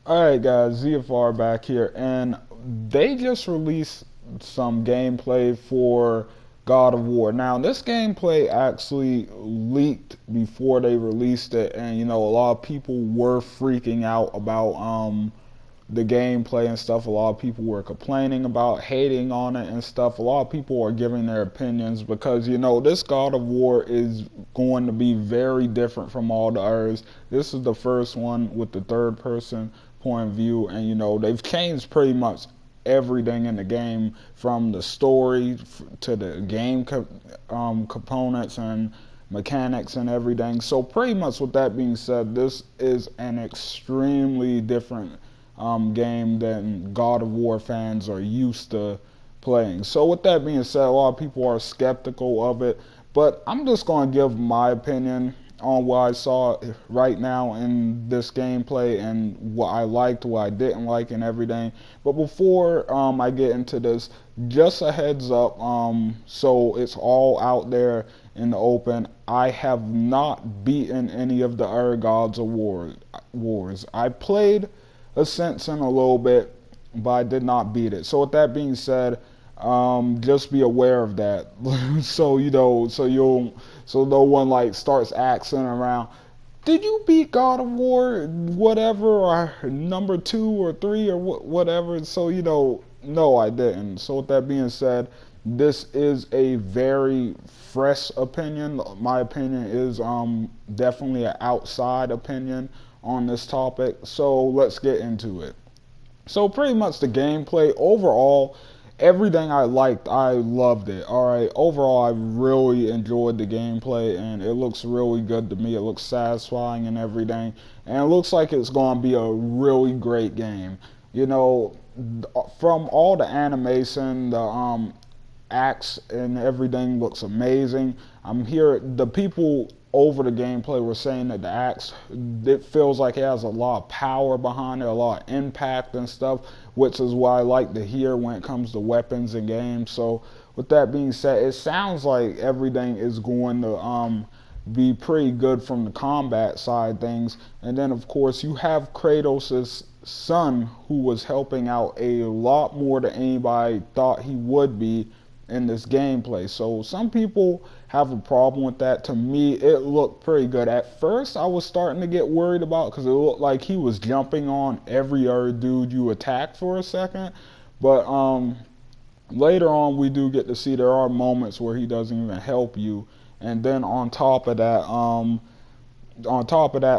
Alright guys, ZFR back here, and they just released some gameplay for God of War. Now this gameplay actually leaked before they released it, and a lot of people were freaking out about the gameplay and stuff. A lot of people were complaining about, hating on it and stuff. A lot of people are giving their opinions because this God of War is going to be very different from all the others. This is the first one with the third person point of view, and they've changed pretty much everything in the game, from the story to the game components and mechanics and everything. So pretty much with that being said, this is an extremely different game than God of War fans are used to playing. So with that being said, a lot of people are skeptical of it, but I'm just going to give my opinion on what I saw right now in this gameplay and what I liked, what I didn't like, and everything. But before I get into this, just a heads up, so it's all out there in the open, I have not beaten any of the other Gods of Wars. I played Ascension a little bit, but I did not beat it. So with that being said, just be aware of that. So no one like starts asking around, did you beat God of War whatever, or number 2 or 3 or whatever? So no, I didn't. So with that being said, this is a very fresh opinion. My opinion is definitely an outside opinion on this topic. So let's get into it. So pretty much the gameplay overall, everything I liked, I loved it. Alright, overall I really enjoyed the gameplay, and it looks really good to me. It looks satisfying and everything, and it looks like it's going to be a really great game. From all the animation, the acts and everything looks amazing. I'm here, the people over the gameplay were saying that the axe, it feels like it has a lot of power behind it, a lot of impact and stuff, which is what I like to hear when it comes to weapons and games. So with that being said, it sounds like everything is going to be pretty good from the combat side of things. And then of course you have Kratos' son, who was helping out a lot more than anybody thought he would be in this gameplay. So some people have a problem with that. To me, it looked pretty good. At first I was starting to get worried about, because it looked like he was jumping on every other dude you attack for a second, but later on we do get to see there are moments where he doesn't even help you. And then on top of that,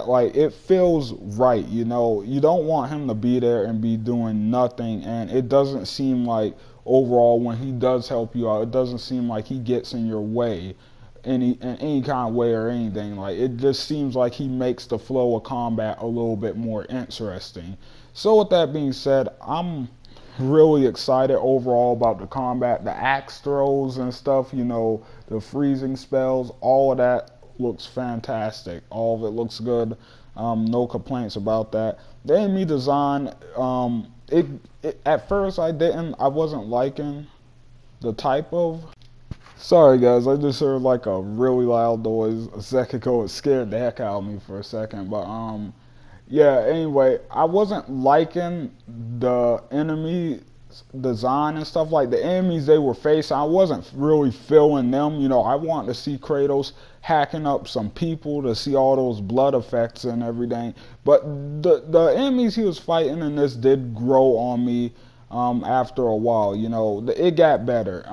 like, it feels right. You don't want him to be there and be doing nothing, and it doesn't seem like overall when he does help you out, it doesn't seem like he gets in your way in any kind of way or anything. Like, it just seems like he makes the flow of combat a little bit more interesting. So with that being said, I'm really excited overall about the combat, the axe throws and stuff, the freezing spells, all of that looks fantastic. All of it looks good. No complaints about that. The enemy design, at first I wasn't liking the type of. Sorry guys, I just heard like a really loud noise a second ago. It scared the heck out of me for a second. But yeah, anyway, I wasn't liking the enemy design and stuff. Like, the enemies they were facing, I wasn't really feeling them. I wanted to see Kratos hacking up some people, to see all those blood effects and everything. But the enemies he was fighting in this did grow on me after a while. It got better.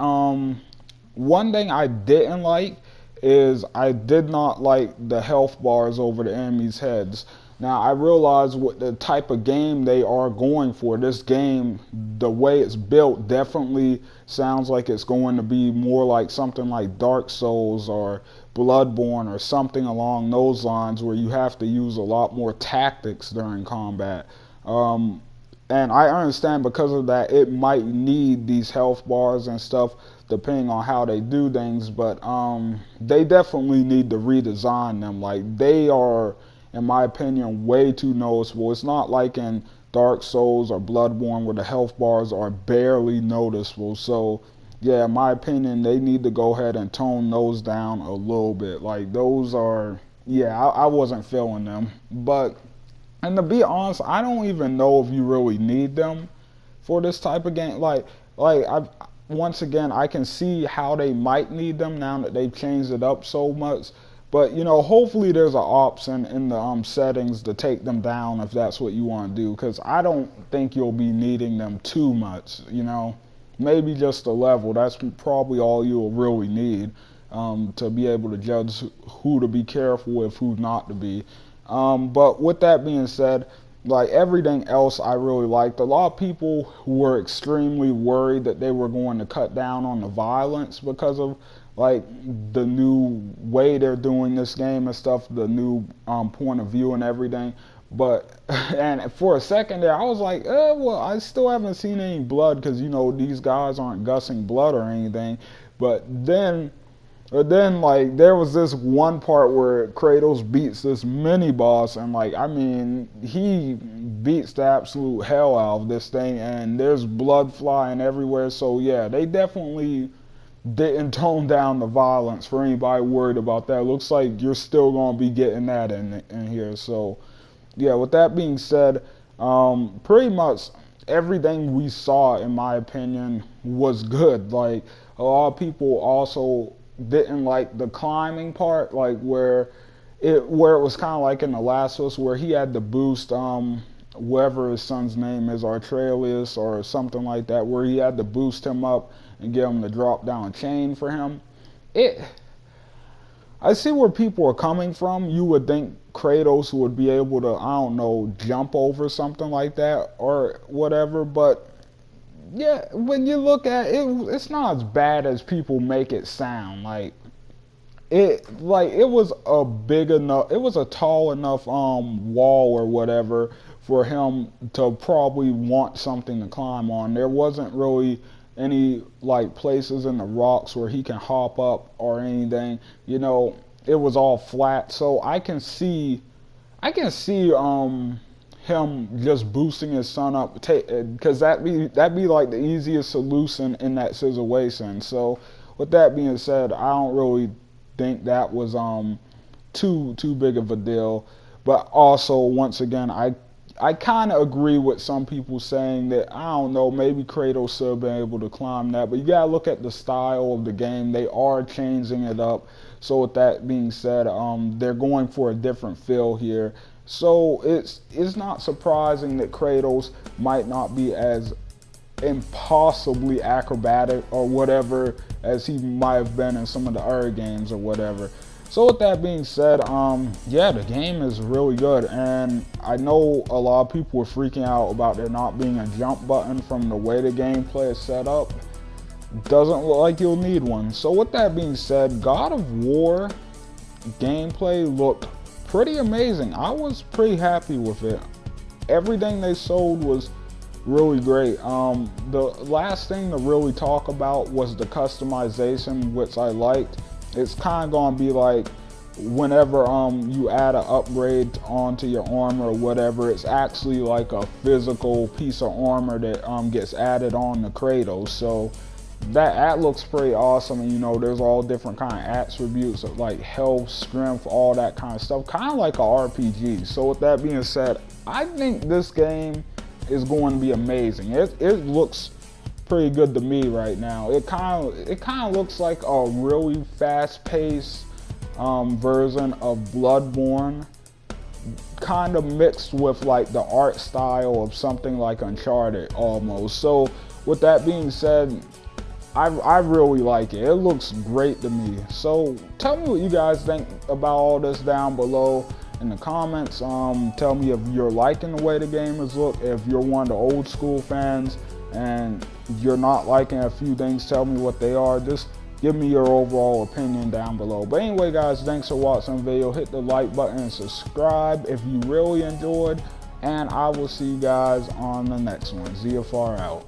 One thing I didn't like is I did not like the health bars over the enemies' heads. Now, I realize what the type of game they are going for. This game, the way it's built, definitely sounds like it's going to be more like something like Dark Souls or Bloodborne or something along those lines, where you have to use a lot more tactics during combat. And I understand because of that, it might need these health bars and stuff depending on how they do things, but they definitely need to redesign them. Like, they are, in my opinion, way too noticeable. It's not like in Dark Souls or Bloodborne where the health bars are barely noticeable. So yeah, in my opinion, they need to go ahead and tone those down a little bit. Like, those are, yeah, I wasn't feeling them. But And to be honest, I don't even know if you really need them for this type of game. I once again, I can see how they might need them now that they've changed it up so much. But you know, hopefully there's an option in the settings to take them down if that's what you want to do. Because I don't think you'll be needing them too much. You know, maybe just a level. That's probably all you'll really need to be able to judge who to be careful with, who not to be. But with that being said, like everything else I really liked. A lot of people were extremely worried that they were going to cut down on the violence because of like the new way they're doing this game and stuff, the new point of view and everything. But and for a second there, I was like, well, I still haven't seen any blood because you know these guys aren't gushing blood or anything. But then like there was this one part where Kratos beats this mini boss, and like I mean he beats the absolute hell out of this thing, and there's blood flying everywhere. So yeah, they definitely didn't tone down the violence for anybody worried about that. Looks like you're still gonna be getting that in here. So yeah, with that being said, pretty much everything we saw, in my opinion, was good. Like a lot of people also didn't like the climbing part, like where it was kind of like in The Last of Us, where he had to boost whoever his son's name is, Artrelius or something like that, where he had to boost him up and get him to drop down a chain for him. I see where people are coming from. You would think Kratos would be able to, I don't know, jump over something like that or whatever, but yeah, when you look at it, it's not as bad as people make it sound. It was a big enough, it was a tall enough wall or whatever for him to probably want something to climb on. There wasn't really any like places in the rocks where he can hop up or anything. You know, it was all flat. So I can see him just boosting his son up, because that'd be like the easiest solution in that situation. So with that being said, I don't really think that was too big of a deal. But also, once again, I kind of agree with some people saying that, I don't know, maybe Kratos should have been able to climb that. But you gotta look at the style of the game. They are changing it up. So with that being said, they're going for a different feel here. So it's not surprising that Kratos might not be as impossibly acrobatic or whatever as he might have been in some of the other games or whatever. So with that being said, yeah, the game is really good, and I know a lot of people were freaking out about there not being a jump button from the way the gameplay is set up. Doesn't look like you'll need one. So with that being said, God of War gameplay looked pretty amazing. I was pretty happy with it. Everything they showed was really great. The last thing to really talk about was the customization, which I liked. It's kind of gonna be like whenever you add an upgrade onto your armor or whatever, it's actually like a physical piece of armor that gets added on to Kratos. So that looks pretty awesome. And you know, there's all different kind of attributes like health, strength, all that kind of stuff, kind of like a RPG. So with that being said, I think this game is going to be amazing. It looks pretty good to me right now. It kind of looks like a really fast-paced version of Bloodborne, kind of mixed with like the art style of something like Uncharted almost. So with that being said, I really like it. It looks great to me. So tell me what you guys think about all this down below in the comments. Tell me if you're liking the way the game is look. If you're one of the old school fans and you're not liking a few things, tell me what they are. Just give me your overall opinion down below. But anyway, guys, thanks for watching the video. Hit the like button and subscribe if you really enjoyed. And I will see you guys on the next one. Zia Far out.